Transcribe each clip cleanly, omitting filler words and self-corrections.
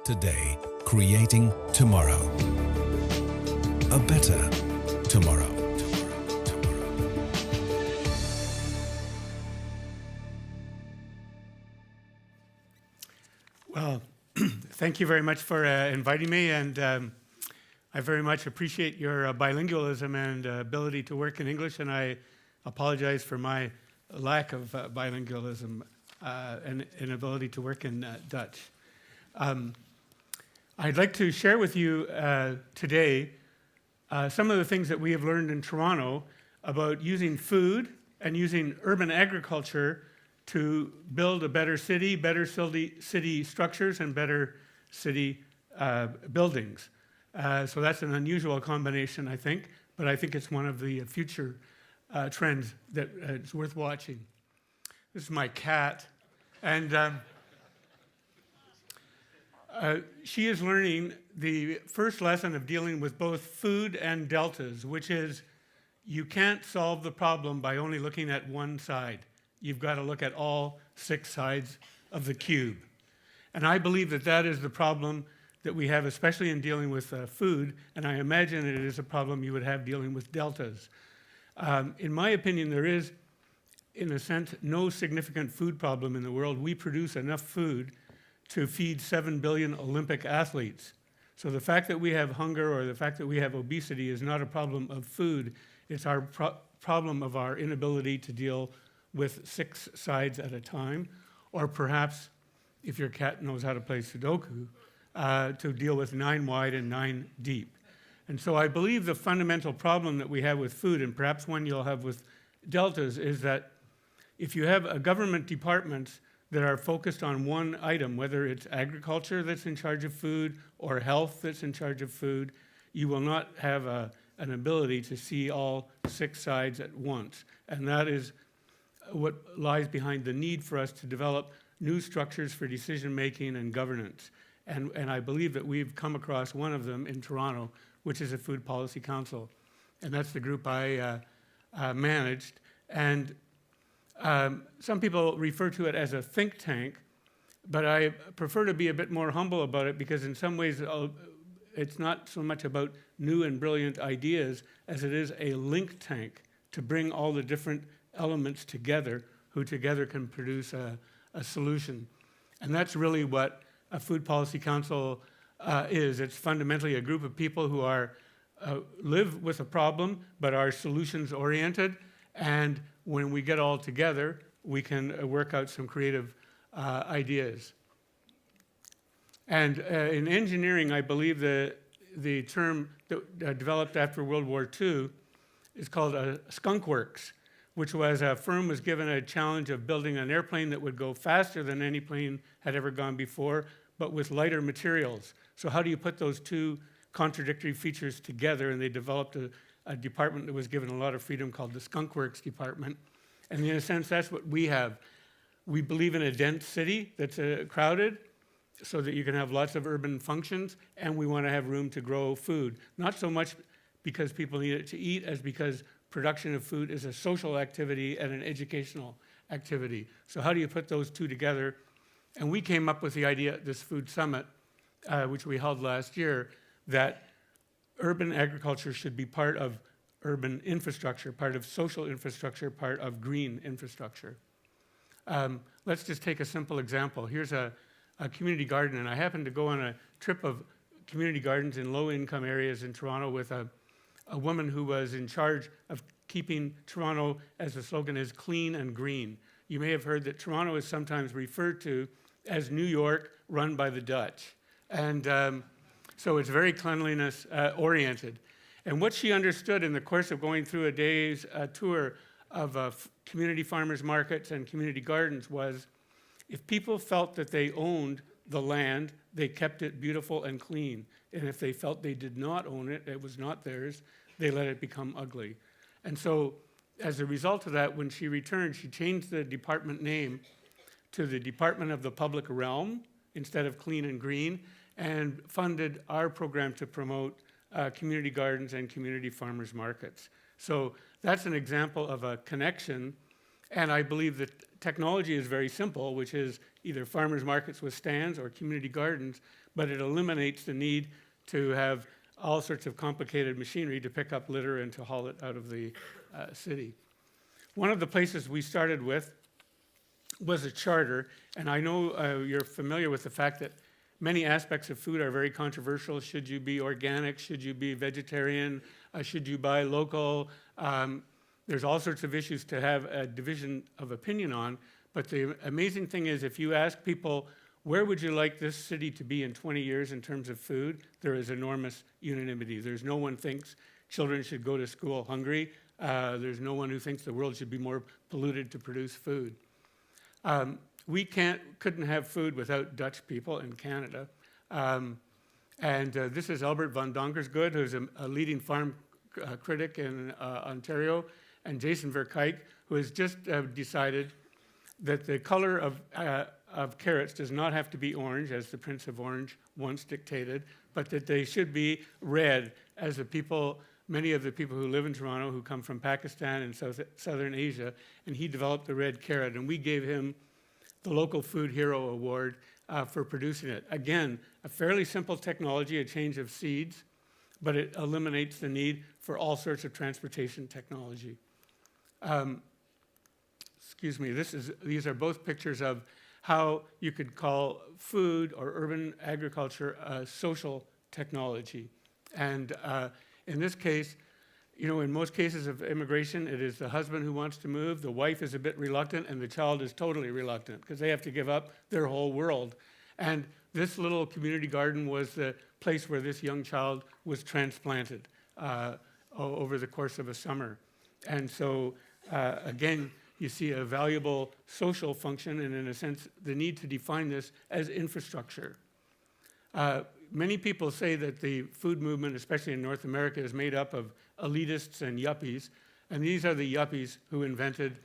Today, creating tomorrow. A better tomorrow. Well, thank you very much for inviting me, and I very much appreciate your bilingualism and ability to work in English, and I apologize for my lack of bilingualism and inability to work in Dutch. I'd like to share with you today some of the things that we have learned in Toronto about using food and using urban agriculture to build a better city structures, and better city buildings. So that's an unusual combination, I think, but I think it's one of the future trends that is worth watching. This is my cat, and she is learning the first lesson of dealing with both food and deltas, which is you can't solve the problem by only looking at one side. You've got to look at all 6 sides of the cube. And I believe that that is the problem that we have, especially in dealing with food, and I imagine it is a problem you would have dealing with deltas. In my opinion, there is, in a sense, no significant food problem in the world. We produce enough food to feed 7 billion Olympic athletes. So the fact that we have hunger or the fact that we have obesity is not a problem of food. It's our problem of our inability to deal with 6 sides at a time, or perhaps, if your cat knows how to play Sudoku, to deal with 9 wide and 9 deep. And so I believe the fundamental problem that we have with food, and perhaps one you'll have with deltas, is that if you have government departments that are focused on one item, whether it's agriculture that's in charge of food or health that's in charge of food, you will not have an ability to see all 6 sides at once. And that is what lies behind the need for us to develop new structures for decision-making and governance. And I believe that we've come across one of them in Toronto, which is a Food Policy Council. And that's the group I managed. And some people refer to it as a think tank, but I prefer to be a bit more humble about it, because in some ways it's not so much about new and brilliant ideas as it is a link tank to bring all the different elements together, who together can produce a solution. And that's really what a Food Policy Council is. It's fundamentally a group of people who live with a problem but are solutions oriented, and when we get all together, we can work out some creative ideas. And in engineering, I believe the term that developed after World War II is called skunk works, which was a firm was given a challenge of building an airplane that would go faster than any plane had ever gone before, but with lighter materials. So how do you put those 2 contradictory features together? And they developed a department that was given a lot of freedom called the Skunk Works Department. And in a sense, that's what we have. We believe in a dense city that's crowded so that you can have lots of urban functions, and we want to have room to grow food. Not so much because people need it to eat as because production of food is a social activity and an educational activity. So how do you put those 2 together? And we came up with the idea at this food summit, which we held last year, that urban agriculture should be part of urban infrastructure, part of social infrastructure, part of green infrastructure. Let's just take a simple example. Here's a community garden, and I happened to go on a trip of community gardens in low-income areas in Toronto with a woman who was in charge of keeping Toronto, as the slogan is, clean and green. You may have heard that Toronto is sometimes referred to as New York run by the Dutch. And so it's very cleanliness oriented. And what she understood in the course of going through a day's tour of community farmers markets and community gardens was, if people felt that they owned the land, they kept it beautiful and clean. And if they felt they did not own it, it was not theirs, they let it become ugly. And so as a result of that, when she returned, she changed the department name to the Department of the Public Realm instead of Clean and Green, and funded our program to promote community gardens and community farmers markets. So that's an example of a connection, and I believe that technology is very simple, which is either farmers markets with stands or community gardens, but it eliminates the need to have all sorts of complicated machinery to pick up litter and to haul it out of the city. One of the places we started with was a charter, and I know you're familiar with the fact that many aspects of food are very controversial. Should you be organic? Should you be vegetarian? Should you buy local? There's all sorts of issues to have a division of opinion on, but the amazing thing is if you ask people, where would you like this city to be in 20 years in terms of food? There is enormous unanimity. There's no one thinks children should go to school hungry. There's no one who thinks the world should be more polluted to produce food. We couldn't have food without Dutch people in Canada. This is Albert van Donkersgoed, who's a leading farm critic in Ontario, and Jason Verkuyk, who has just decided that the color of carrots does not have to be orange, as the Prince of Orange once dictated, but that they should be red, as many of the people who live in Toronto who come from Pakistan and Southern Asia, and he developed the red carrot, and we gave him the Local Food Hero Award for producing it. Again, a fairly simple technology, a change of seeds, but it eliminates the need for all sorts of transportation technology. Excuse me, these are both pictures of how you could call food or urban agriculture a social technology. And in this case, you know, in most cases of immigration, it is the husband who wants to move, the wife is a bit reluctant, and the child is totally reluctant because they have to give up their whole world. And this little community garden was the place where this young child was transplanted over the course of a summer. And so, again, you see a valuable social function, and in a sense, the need to define this as infrastructure. Many people say that the food movement, especially in North America, is made up of elitists and yuppies, and these are the yuppies who invented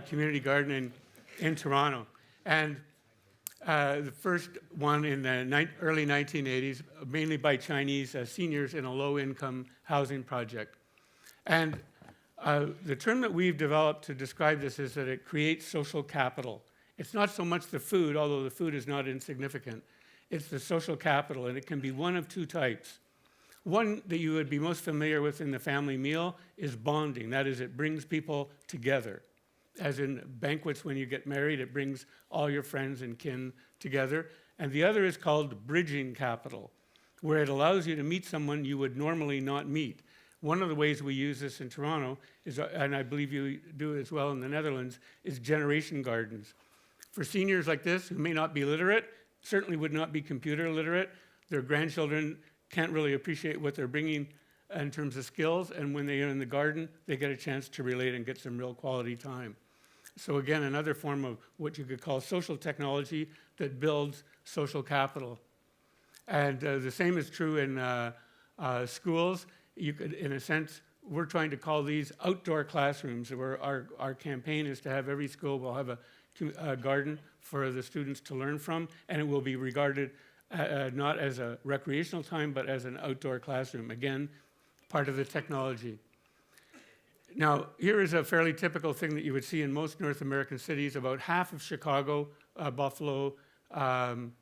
community gardening in Toronto. And the first one in the early 1980s, mainly by Chinese seniors in a low-income housing project. And the term that we've developed to describe this is that it creates social capital. It's not so much the food, although the food is not insignificant. It's the social capital, and it can be one of two types. One that you would be most familiar with in the family meal is bonding. That is, it brings people together. As in banquets when you get married, it brings all your friends and kin together. And the other is called bridging capital, where it allows you to meet someone you would normally not meet. One of the ways we use this in Toronto is, and I believe you do as well in the Netherlands, is generation gardens. For seniors like this who may not be literate, certainly would not be computer literate, their grandchildren can't really appreciate what they're bringing in terms of skills, and when they are in the garden, they get a chance to relate and get some real quality time. So again, another form of what you could call social technology that builds social capital. And the same is true in schools. You could, in a sense, we're trying to call these outdoor classrooms, where our campaign is to have every school will have a garden for the students to learn from, and it will be regarded not as a recreational time, but as an outdoor classroom. Again, part of the technology. Now, here is a fairly typical thing that you would see in most North American cities. About half of Chicago, Buffalo, and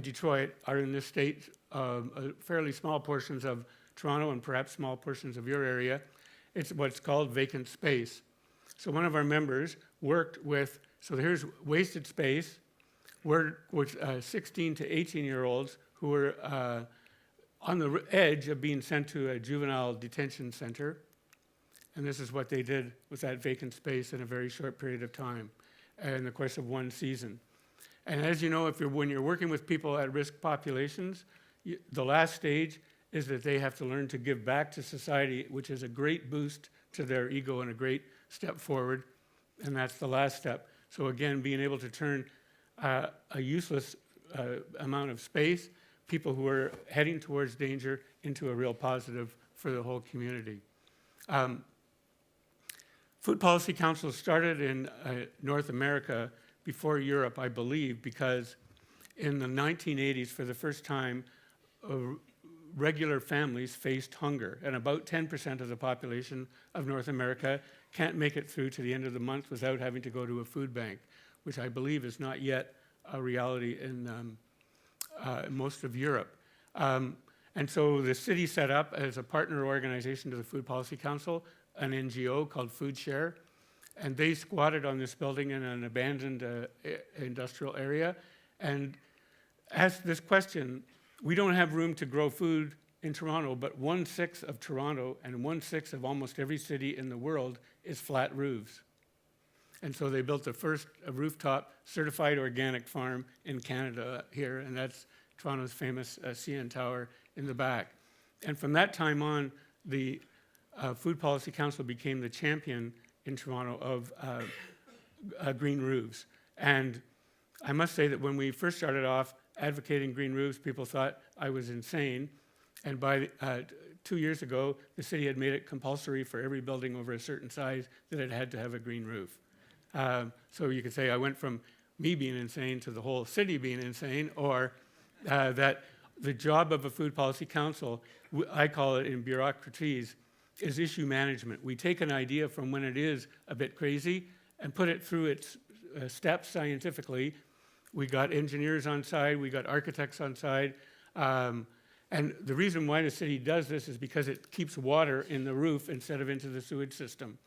Detroit are in this state, fairly small portions of Toronto and perhaps small portions of your area. It's what's called vacant space. So one of our members worked with, so here's wasted space, worked with 16 to 18-year-olds who were on the edge of being sent to a juvenile detention center. And this is what they did with that vacant space in a very short period of time, in the course of one season. And as you know, when you're working with people at risk populations, the last stage is that they have to learn to give back to society, which is a great boost to their ego and a great step forward, and that's the last step. So again, being able to turn a useless amount of space, people who are heading towards danger, into a real positive for the whole community. Food Policy Council started in North America before Europe, I believe, because in the 1980s, for the first time, regular families faced hunger, and about 10% of the population of North America can't make it through to the end of the month without having to go to a food bank. which I believe is not yet a reality in most of Europe. And so the city set up as a partner organization to the Food Policy Council an NGO called Food Share, and they squatted on this building in an abandoned industrial area and asked this question: we don't have room to grow food in Toronto, but 1/6 of Toronto and 1/6 of almost every city in the world is flat roofs. And so they built the first rooftop certified organic farm in Canada here, and that's Toronto's famous CN Tower in the back. And from that time on, the Food Policy Council became the champion in Toronto of green roofs. And I must say that when we first started off advocating green roofs, people thought I was insane. And by 2 years ago, the city had made it compulsory for every building over a certain size that it had to have a green roof. So you could say I went from me being insane to the whole city being insane, or that the job of a Food Policy Council, I call it in bureaucraties, is issue management. We take an idea from when it is a bit crazy and put it through its steps scientifically. We got engineers on side, we got architects on side, and the reason why the city does this is because it keeps water in the roof instead of into the sewage system.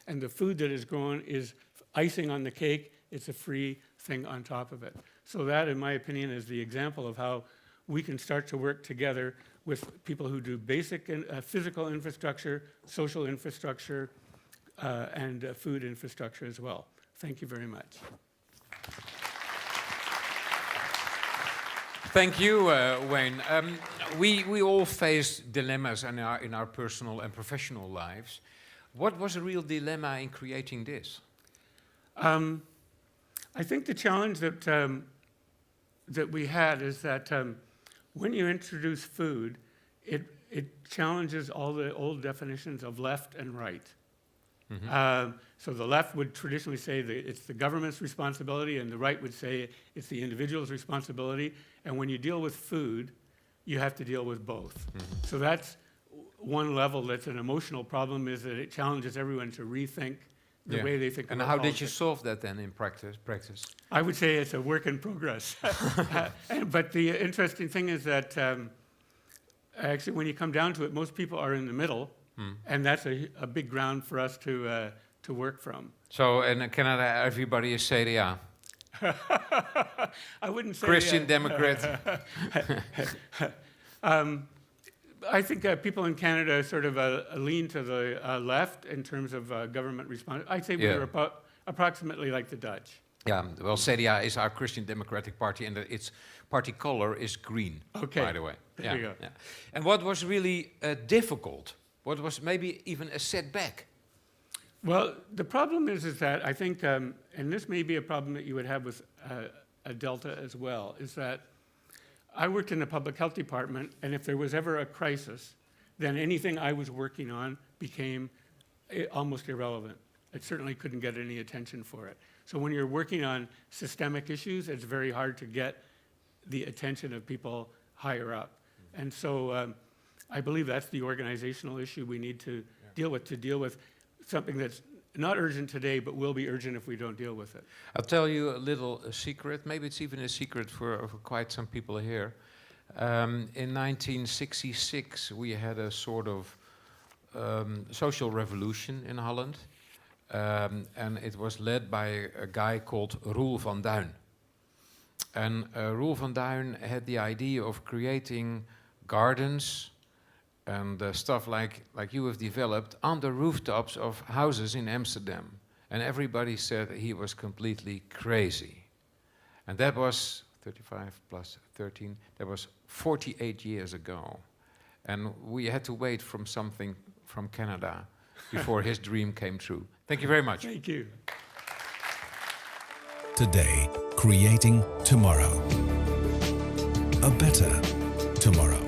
And the food that is grown is icing on the cake. It's a free thing on top of it. So that, in my opinion, is the example of how we can start to work together with people who do basic physical infrastructure, social infrastructure, and food infrastructure as well. Thank you very much. Thank you, Wayne. We all face dilemmas in our personal and professional lives. What was a real dilemma in creating this? I think the challenge that we had is that when you introduce food, it challenges all the old definitions of left and right. Mm-hmm. So the left would traditionally say that it's the government's responsibility, and the right would say it's the individual's responsibility. And when you deal with food, you have to deal with both. Mm-hmm. So that's one level that's an emotional problem, is that it challenges everyone to rethink the way they think. And about how politics. did you solve that then in practice? I would say it's a work in progress. But the interesting thing is that actually when you come down to it, most people are in the middle, and that's a big ground for us to work from. So in Canada, everybody is CDA? I wouldn't say Christian Democrat? I think people in Canada sort of lean to the left in terms of government response. I'd say we're approximately like the Dutch. Yeah, well, CDA is our Christian Democratic Party, and its party color is green, by the way. There you go. Yeah. And what was really difficult? What was maybe even a setback? Well, the problem is that I think, and this may be a problem that you would have with a Delta as well, is that I worked in the public health department, and if there was ever a crisis, then anything I was working on became almost irrelevant. It certainly couldn't get any attention for it. So when you're working on systemic issues, it's very hard to get the attention of people higher up. And so I believe that's the organizational issue we need to deal with something that's not urgent today, but will be urgent if we don't deal with it. I'll tell you a little secret. Maybe it's even a secret for quite some people here. In 1966, we had a sort of social revolution in Holland. And it was led by a guy called Roel van Duin. And Roel van Duin had the idea of creating gardens and stuff like you have developed on the rooftops of houses in Amsterdam. And everybody said he was completely crazy. And that was 35 plus 13, that was 48 years ago. And we had to wait from something from Canada before his dream came true. Thank you very much. Thank you. Today, creating tomorrow. A better tomorrow.